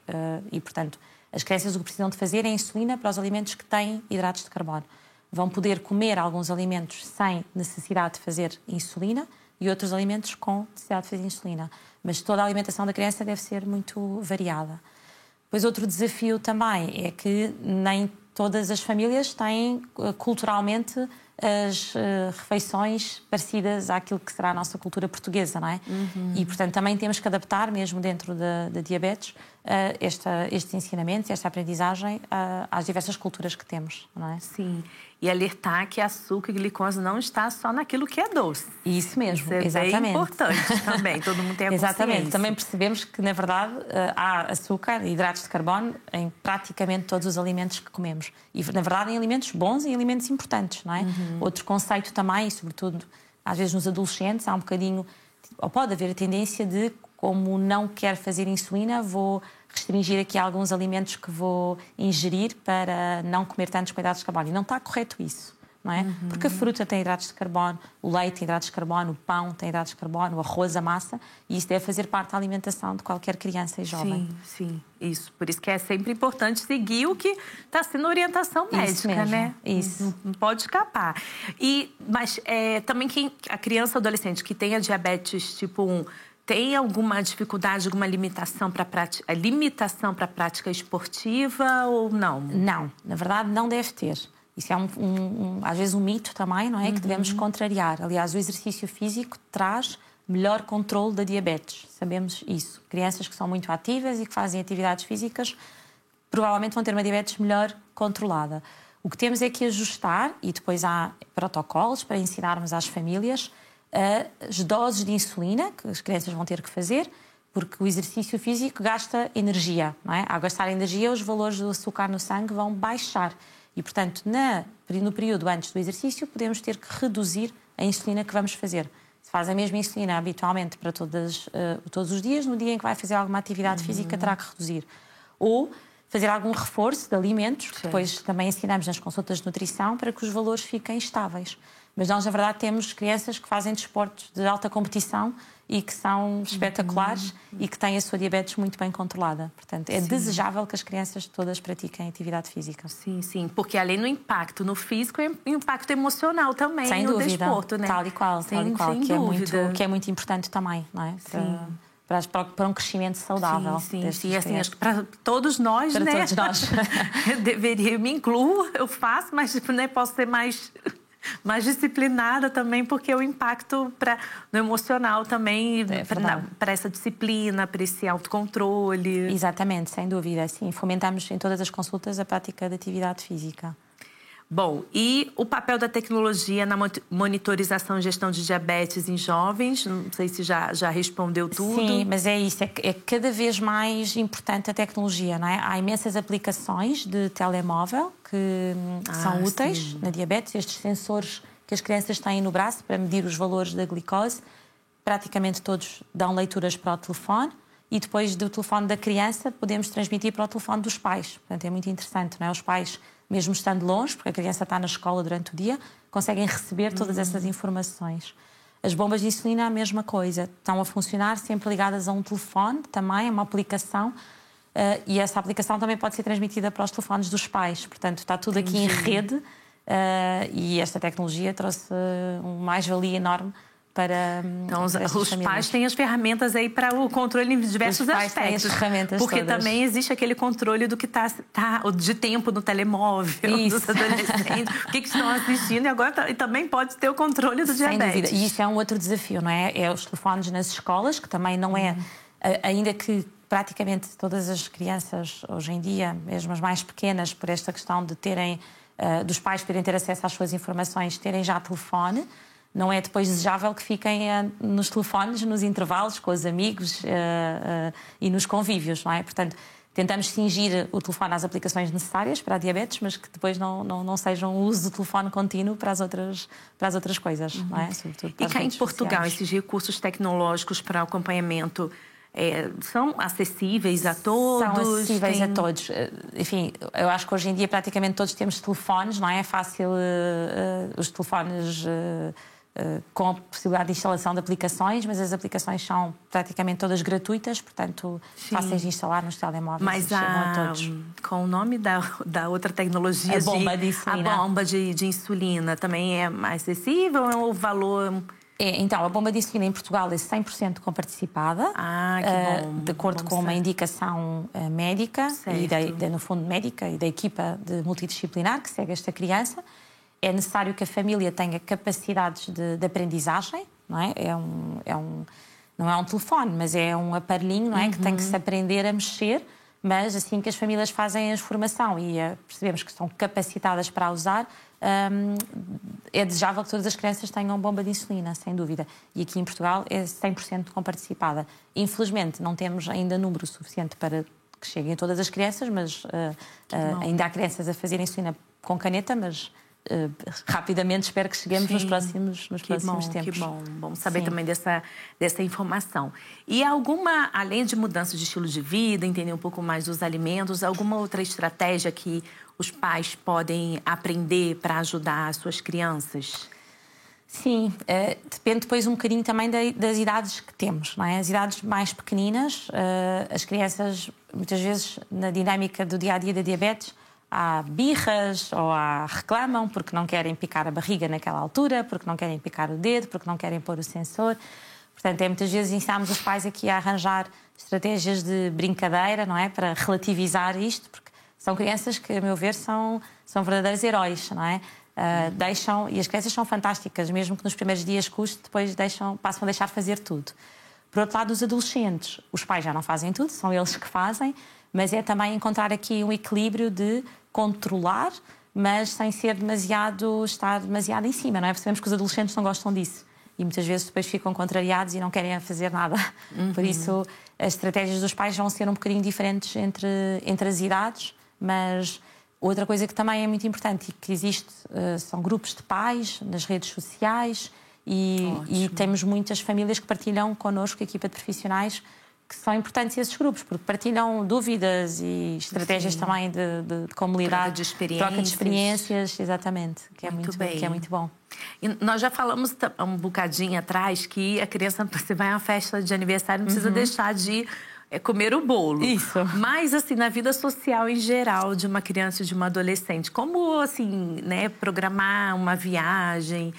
e, portanto, as crianças o que precisam de fazer é insulina para os alimentos que têm hidratos de carbono. Vão poder comer alguns alimentos sem necessidade de fazer insulina e outros alimentos com necessidade de fazer insulina. Mas toda a alimentação da criança deve ser muito variada. Depois, outro desafio também é que nem todas as famílias têm culturalmente as refeições parecidas àquilo que será a nossa cultura portuguesa, não é? E, portanto, também temos que adaptar, mesmo dentro da diabetes, estes ensinamentos, esta aprendizagem às diversas culturas que temos, não é? Sim. E alertar que açúcar e glicose não está só naquilo que é doce. Isso mesmo, Isso é exatamente. bem importante também, todo mundo tem a consciência. Exatamente, também percebemos que, na verdade, há açúcar e hidratos de carbono em praticamente todos os alimentos que comemos. E, na verdade, em alimentos bons e em alimentos importantes, não é? Outro conceito também, e sobretudo, às vezes nos adolescentes, há um bocadinho, ou pode haver a tendência de, como não quero fazer insulina, vou restringir aqui alguns alimentos que vou ingerir para não comer tantos com hidratos de carbono. E não está correto isso, não é? Porque a fruta tem hidratos de carbono, o leite tem hidratos de carbono, o pão tem hidratos de carbono, o arroz, a massa, e isso deve fazer parte da alimentação de qualquer criança e jovem. Sim, isso. Por isso que é sempre importante seguir o que está sendo orientação médica, né? Isso. Não pode escapar. Mas também a criança ou adolescente que tenha diabetes tipo 1, tem alguma dificuldade, alguma limitação para a prática esportiva ou não? Não, na verdade não deve ter. Isso é às vezes um mito também, não é? Que devemos contrariar. Aliás, o exercício físico traz melhor controle da diabetes. Sabemos isso. Crianças que são muito ativas e que fazem atividades físicas provavelmente vão ter uma diabetes melhor controlada. O que temos é que ajustar, e depois há protocolos para ensinarmos às famílias as doses de insulina que as crianças vão ter que fazer, porque o exercício físico gasta energia, não é? Ao gastar energia, os valores do açúcar no sangue vão baixar. E, portanto, no período antes do exercício, podemos ter que reduzir a insulina que vamos fazer. Se faz a mesma insulina habitualmente para todos os dias, no dia em que vai fazer alguma atividade física, terá que reduzir. Ou fazer algum reforço de alimentos, que depois também ensinamos nas consultas de nutrição, para que os valores fiquem estáveis. Mas nós, na verdade, temos crianças que fazem desportos de alta competição e que são espetaculares e que têm a sua diabetes muito bem controlada. Portanto, é desejável que as crianças todas pratiquem atividade física. Sim. Porque além do impacto no físico, é um impacto emocional também sem no dúvida, desporto, né? Tal e qual, sem que é muito importante também, não é? Para um crescimento saudável. Sim, assim, acho que para todos nós, para né? Todos nós. Eu me incluo, eu faço, mas posso ser mais disciplinada também, porque o impacto no emocional também, para essa disciplina, para esse autocontrole. Exatamente, sem dúvida. Sim, fomentamos em todas as consultas a prática de atividade física. Bom, e o papel da tecnologia na monitorização e gestão de diabetes em jovens? Não sei se já respondeu tudo. Sim, mas é isso. É cada vez mais importante a tecnologia, não é? Há imensas aplicações de telemóvel que são úteis na diabetes. Estes sensores que as crianças têm no braço para medir os valores da glicose, praticamente todos dão leituras para o telefone. E depois do telefone da criança podemos transmitir para o telefone dos pais. Portanto, é muito interessante, não é? Os pais, mesmo estando longe, porque a criança está na escola durante o dia, conseguem receber todas essas informações. As bombas de insulina, a mesma coisa. Estão a funcionar sempre ligadas a um telefone, também, a uma aplicação, e essa aplicação também pode ser transmitida para os telefones dos pais. Portanto, está tudo aqui em rede, e esta tecnologia trouxe uma mais-valia enorme para então, para os pais têm as ferramentas aí para o controle em diversos aspectos. Têm as ferramentas porque todas. Também existe aquele controle do que tá de tempo no telemóvel, dos adolescentes, o que estão assistindo, e agora também pode ter o controle do diabetes. Sem dúvida. E isso é um outro desafio, não é? É os telefones nas escolas, que também não é... Ainda que praticamente todas as crianças, hoje em dia, mesmo as mais pequenas, por esta questão de terem... dos pais poderem ter acesso às suas informações, terem já telefone, não é depois desejável que fiquem nos telefones, nos intervalos, com os amigos e nos convívios, não é? Portanto, tentamos cingir o telefone às aplicações necessárias para a diabetes, mas que depois não sejam o uso do telefone contínuo para as outras coisas, não é? Sobretudo para e cá em Portugal, sociais. esses recursos tecnológicos para acompanhamento são acessíveis a todos? São acessíveis a todos. Enfim, eu acho que hoje em dia praticamente todos temos telefones, não é? É fácil os telefones com a possibilidade de instalação de aplicações, mas as aplicações são praticamente todas gratuitas, portanto, fáceis de instalar nos telemóveis. Mas chegam a todos. Com o nome da outra tecnologia, a bomba de insulina. A bomba de insulina também é mais acessível ou o valor... Então, a bomba de insulina em Portugal é 100% comparticipada, que bom, de acordo com uma indicação médica, e no fundo médica, e da equipa multidisciplinar que segue esta criança. É necessário que a família tenha capacidades de aprendizagem, não é? Não é um telefone, mas é um aparelhinho, não é? Que tem que se aprender a mexer, mas assim que as famílias fazem a formação e percebemos que estão capacitadas para a usar, é desejável que todas as crianças tenham bomba de insulina, sem dúvida. E aqui em Portugal é 100% comparticipada. Infelizmente, não temos ainda número suficiente para que cheguem a todas as crianças, mas ainda há crianças a fazerem insulina com caneta, mas... rapidamente espero que cheguemos nos próximos tempos. Que bom saber também dessa informação. E além de mudança de estilo de vida, entender um pouco mais dos alimentos, alguma outra estratégia que os pais podem aprender para ajudar as suas crianças? Sim, depende depois um bocadinho também das idades que temos, não é? As idades mais pequeninas, as crianças muitas vezes na dinâmica do dia-a-dia da diabetes há birras ou reclamam porque não querem picar a barriga naquela altura, porque não querem picar o dedo, porque não querem pôr o sensor. Portanto, muitas vezes ensinamos os pais aqui a arranjar estratégias de brincadeira, não é? Para relativizar isto, porque são crianças que, a meu ver, são verdadeiros heróis, não é? E as crianças são fantásticas, mesmo que nos primeiros dias custe, depois passam a deixar fazer tudo. Por outro lado, os adolescentes, os pais já não fazem tudo, são eles que fazem, mas é também encontrar aqui um equilíbrio de controlar, mas sem estar demasiado em cima, não é? Percebemos que os adolescentes não gostam disso e muitas vezes depois ficam contrariados e não querem fazer nada. Por isso, as estratégias dos pais vão ser um bocadinho diferentes entre as idades, mas outra coisa que também é muito importante e que existe são grupos de pais nas redes sociais e temos muitas famílias que partilham connosco, a equipa de profissionais, que são importantes esses grupos, porque partilham dúvidas e estratégias também de como lidar, troca de experiências, exatamente, que é muito bom. E nós já falamos um bocadinho atrás que a criança, você vai a uma festa de aniversário, não precisa deixar de comer o bolo. Isso. Mas, assim, na vida social em geral de uma criança e de uma adolescente, como, assim, né, programar uma viagem...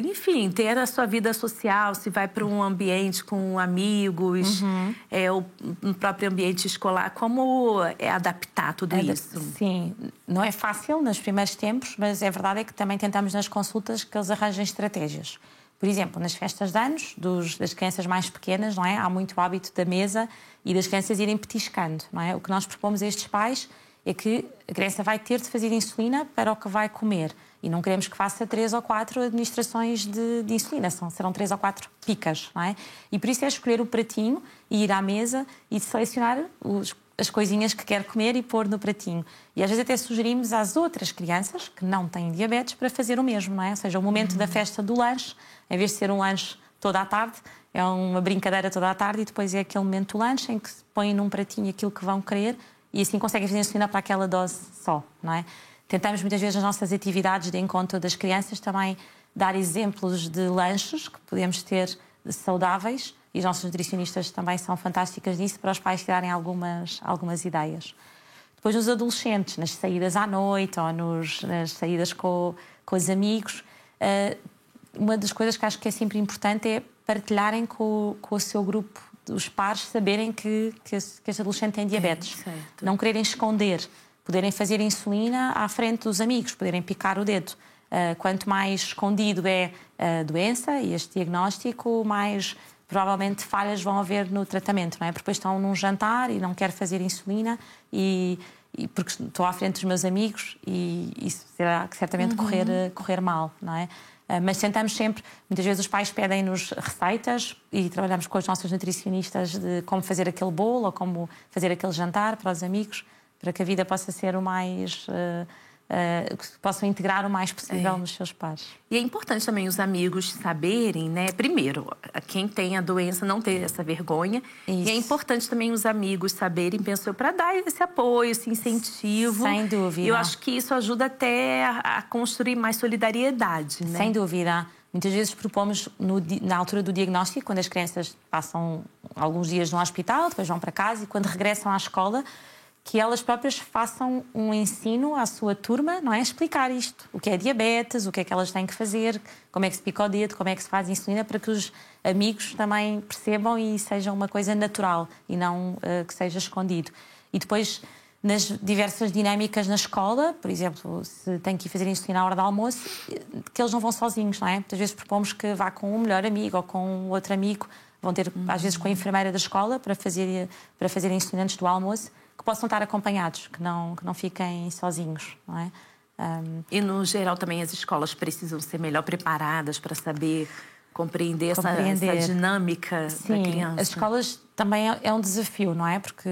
enfim, ter a sua vida social, se vai para um ambiente com amigos, ou no próprio ambiente escolar, como adaptar tudo isso? Sim, não é fácil nos primeiros tempos, mas a verdade é que também tentamos nas consultas que eles arranjem estratégias. Por exemplo, nas festas de anos, das crianças mais pequenas, não é? Há muito hábito da mesa e das crianças irem petiscando, não é? O que nós propomos a estes pais é que a criança vai ter de fazer insulina para o que vai comer. E não queremos que faça 3 ou 4 administrações de insulina, serão 3 ou 4 picas, não é? E por isso é escolher o pratinho e ir à mesa e selecionar as coisinhas que quer comer e pôr no pratinho. E às vezes até sugerimos às outras crianças que não têm diabetes para fazer o mesmo, não é? Ou seja, o momento da festa do lanche, em vez de ser um lanche toda a tarde, é uma brincadeira toda a tarde e depois é aquele momento do lanche em que se põe num pratinho aquilo que vão querer e assim conseguem fazer insulina para aquela dose só, não é? Tentamos muitas vezes nas nossas atividades de encontro das crianças também dar exemplos de lanches que podemos ter saudáveis e os nossos nutricionistas também são fantásticas nisso para os pais tirarem algumas ideias. Depois nos adolescentes, nas saídas à noite ou nas saídas com os amigos, uma das coisas que acho que é sempre importante é partilharem com o seu grupo, os pares, saberem que este adolescente tem diabetes. Não quererem esconder, poderem fazer insulina à frente dos amigos, poderem picar o dedo. Quanto mais escondido é a doença e este diagnóstico, mais provavelmente falhas vão haver no tratamento, não é? Porque depois estão num jantar e não quero fazer insulina e porque estou à frente dos meus amigos e isso será certamente correr mal, não é? Mas tentamos sempre, muitas vezes os pais pedem-nos receitas e trabalhamos com as nossas nutricionistas de como fazer aquele bolo ou como fazer aquele jantar para os amigos, para que a vida possa ser o mais... que possam integrar o mais possível nos seus pares. E é importante também os amigos saberem, né? Primeiro, quem tem a doença não ter essa vergonha. Isso. E é importante também os amigos saberem, penso eu, para dar esse apoio, esse incentivo. Sem dúvida. Eu acho que isso ajuda até a construir mais solidariedade, né? Sem dúvida. Muitas vezes propomos, na altura do diagnóstico, quando as crianças passam alguns dias no hospital, depois vão para casa e quando regressam à escola, que elas próprias façam um ensino à sua turma, não é? Explicar isto. O que é diabetes, o que é que elas têm que fazer, como é que se pica o dedo, como é que se faz insulina, para que os amigos também percebam e seja uma coisa natural e não que seja escondido. E depois, nas diversas dinâmicas na escola, por exemplo, se tem que ir fazer insulina à hora do almoço, que eles não vão sozinhos, não é? Muitas vezes propomos que vá com um melhor amigo ou com outro amigo, vão ter, às vezes, com a enfermeira da escola para fazer insulina antes do almoço, que possam estar acompanhados, que não fiquem sozinhos, não é? E, no geral, também as escolas precisam ser melhor preparadas para saber compreender. Essa dinâmica da criança. As escolas também é um desafio, não é? Porque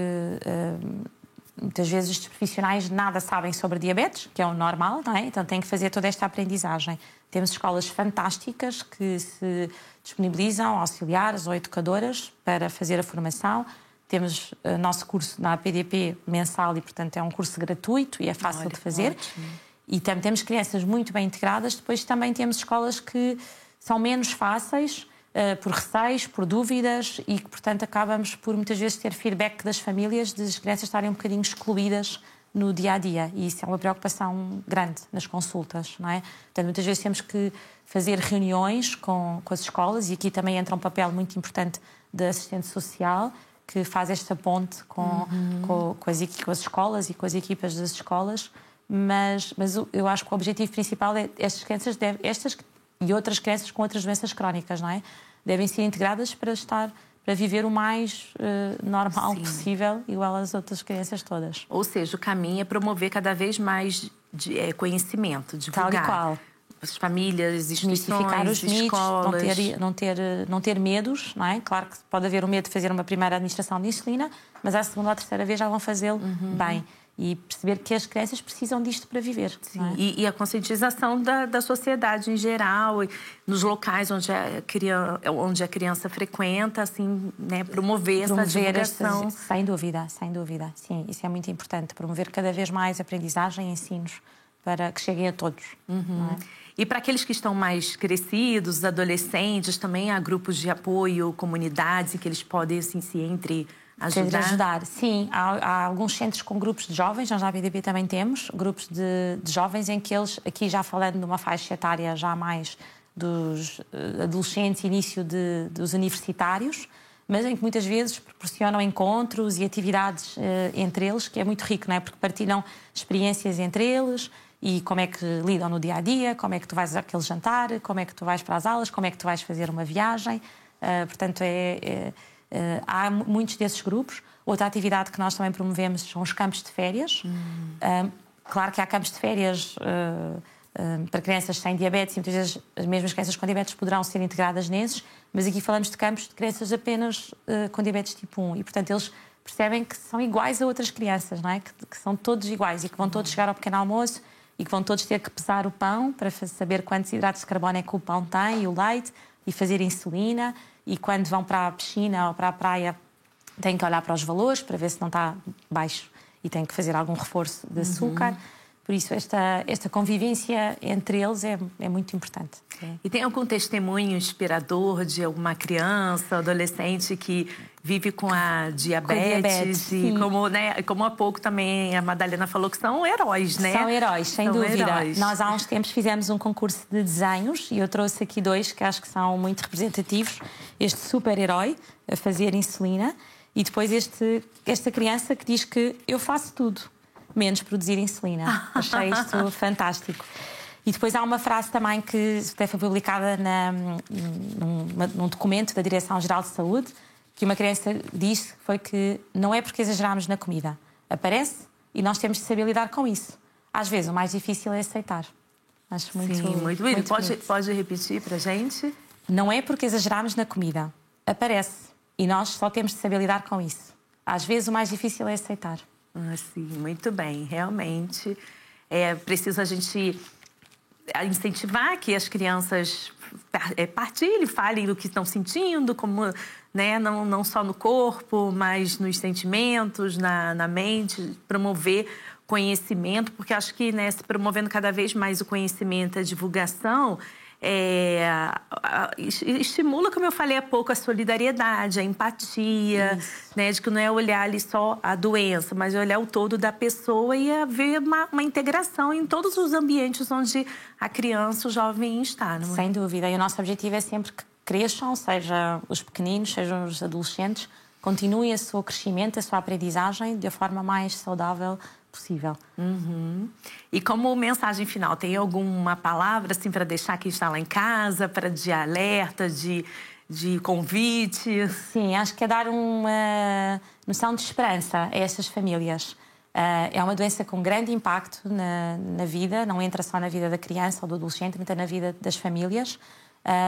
muitas vezes os profissionais nada sabem sobre diabetes, que é o normal, não é? Então têm que fazer toda esta aprendizagem. Temos escolas fantásticas que se disponibilizam, auxiliares ou educadoras para fazer a formação. Temos o nosso curso na APDP mensal e, portanto, é um curso gratuito e é fácil de fazer. Ótimo. E também temos crianças muito bem integradas. Depois também temos escolas que são menos fáceis, por receios, por dúvidas e que, portanto, acabamos por muitas vezes ter feedback das famílias de as crianças estarem um bocadinho excluídas no dia-a-dia. E isso é uma preocupação grande nas consultas, não é? Portanto, muitas vezes temos que fazer reuniões com as escolas e aqui também entra um papel muito importante da assistente social, que faz esta ponte com as escolas e com as equipas das escolas, mas eu acho que o objetivo principal é estas crianças, estas e outras crianças com outras doenças crónicas, não é? Devem ser integradas para viver o mais normal possível, igual às outras crianças todas. Ou seja, o caminho é promover cada vez mais conhecimento, divulgar. Tal e qual. As famílias, instituições, os escolas... não ter medos, não é? Claro que pode haver o medo de fazer uma primeira administração de insulina, mas à segunda ou à terceira vez já vão fazê-lo bem. E perceber que as crianças precisam disto para viver. Sim. Não é? E a conscientização da sociedade em geral, nos locais onde a criança frequenta, assim, né? Promover essa divulgação. Sem dúvida, sem dúvida. Sim, isso é muito importante. Promover cada vez mais aprendizagem e ensinos para que cheguem a todos. Não é? E para aqueles que estão mais crescidos, adolescentes, também há grupos de apoio, comunidades em que eles podem, assim, se ajudar? Sim, há alguns centros com grupos de jovens, nós na APDP também temos grupos de jovens em que eles, aqui já falando de uma faixa etária já mais dos adolescentes, início dos universitários, mas em que muitas vezes proporcionam encontros e atividades entre eles, que é muito rico, não é? Porque partilham experiências entre eles e como é que lidam no dia-a-dia, como é que tu vais àquele jantar, como é que tu vais para as aulas, como é que tu vais fazer uma viagem. Portanto, há muitos desses grupos. Outra atividade que nós também promovemos são os campos de férias. Claro que há campos de férias para crianças sem diabetes e muitas vezes as mesmas crianças com diabetes poderão ser integradas nesses, mas aqui falamos de campos de crianças apenas com diabetes tipo 1 e, portanto, eles percebem que são iguais a outras crianças, não é? Que são todos iguais e que vão todos chegar ao pequeno almoço e que vão todos ter que pesar o pão para saber quantos hidratos de carbono é que o pão tem e o leite e fazer insulina. E quando vão para a piscina ou para a praia têm que olhar para os valores para ver se não está baixo e têm que fazer algum reforço de açúcar. Por isso, esta convivência entre eles é muito importante. E tem algum testemunho inspirador de alguma criança, adolescente que vive com a diabetes e como há pouco também a Madalena falou que são heróis, né? São heróis, sem dúvida. Heróis. Nós há uns tempos fizemos um concurso de desenhos e eu trouxe aqui 2 que acho que são muito representativos. Este super-herói a fazer insulina e depois esta criança que diz que eu faço tudo, menos produzir insulina. Achei isto fantástico. E depois há uma frase também que até foi publicada num documento da Direção-Geral de Saúde, que uma criança disse foi que não é porque exageramos na comida. Aparece e nós temos de saber lidar com isso. Às vezes o mais difícil é aceitar. Acho muito, sim, muito bonito. Pode repetir para a gente? Não é porque exageramos na comida. Aparece e nós só temos de saber lidar com isso. Às vezes o mais difícil é aceitar. Sim, muito bem. Realmente é preciso a gente incentivar que as crianças partilhem, falem do que estão sentindo, como, né, não só no corpo, mas nos sentimentos, na mente, promover conhecimento, porque acho que, né, se promovendo cada vez mais o conhecimento, a divulgação, estimula, como eu falei há pouco, a solidariedade, a empatia, né, de que não é olhar ali só a doença, mas olhar o todo da pessoa e haver uma integração em todos os ambientes onde a criança, o jovem está. Não é? Sem dúvida. E o nosso objetivo é sempre que cresçam, seja os pequeninos, sejam os adolescentes, continuem o seu crescimento, a sua aprendizagem da forma mais saudável possível. E como mensagem final, tem alguma palavra assim para deixar quem está lá em casa, para de alerta, de convite? Sim, acho que é dar uma noção de esperança a essas famílias. É uma doença com grande impacto na vida, não entra só na vida da criança ou do adolescente, entra na vida das famílias,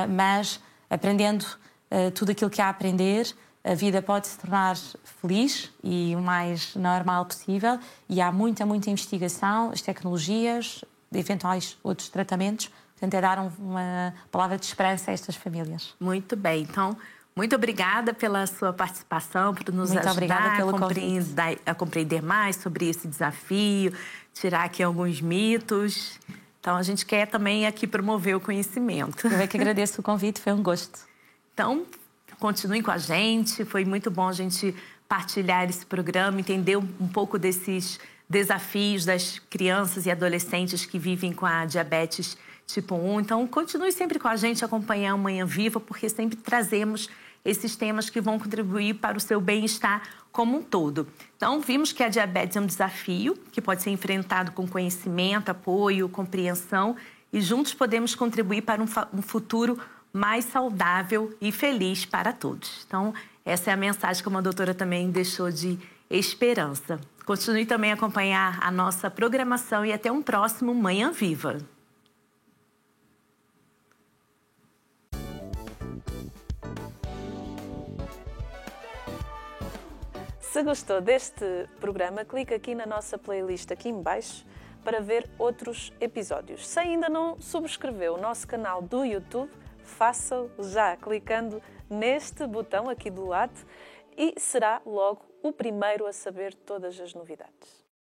mas aprendendo tudo aquilo que há a aprender, a vida pode se tornar feliz e o mais normal possível e há muita investigação, as tecnologias, eventuais outros tratamentos. Portanto, é dar uma palavra de esperança a estas famílias. Muito bem. Então, muito obrigada pela sua participação, por nos ajudar a compreender mais sobre esse desafio, tirar aqui alguns mitos. Então, a gente quer também aqui promover o conhecimento. Eu é que agradeço o convite, foi um gosto. Então, continuem com a gente, foi muito bom a gente partilhar esse programa, entender um pouco desses desafios das crianças e adolescentes que vivem com a diabetes tipo 1. Então, continue sempre com a gente, acompanhar a Manhã Viva, porque sempre trazemos esses temas que vão contribuir para o seu bem-estar como um todo. Então, vimos que a diabetes é um desafio que pode ser enfrentado com conhecimento, apoio, compreensão e juntos podemos contribuir para um futuro mais saudável e feliz para todos. Então, essa é a mensagem que a doutora também deixou de esperança. Continue também a acompanhar a nossa programação e até um próximo Manhã Viva. Se gostou deste programa, clique aqui na nossa playlist aqui em baixo para ver outros episódios. Se ainda não subscreveu o nosso canal do YouTube, faça-o já clicando neste botão aqui do lado e será logo o primeiro a saber todas as novidades.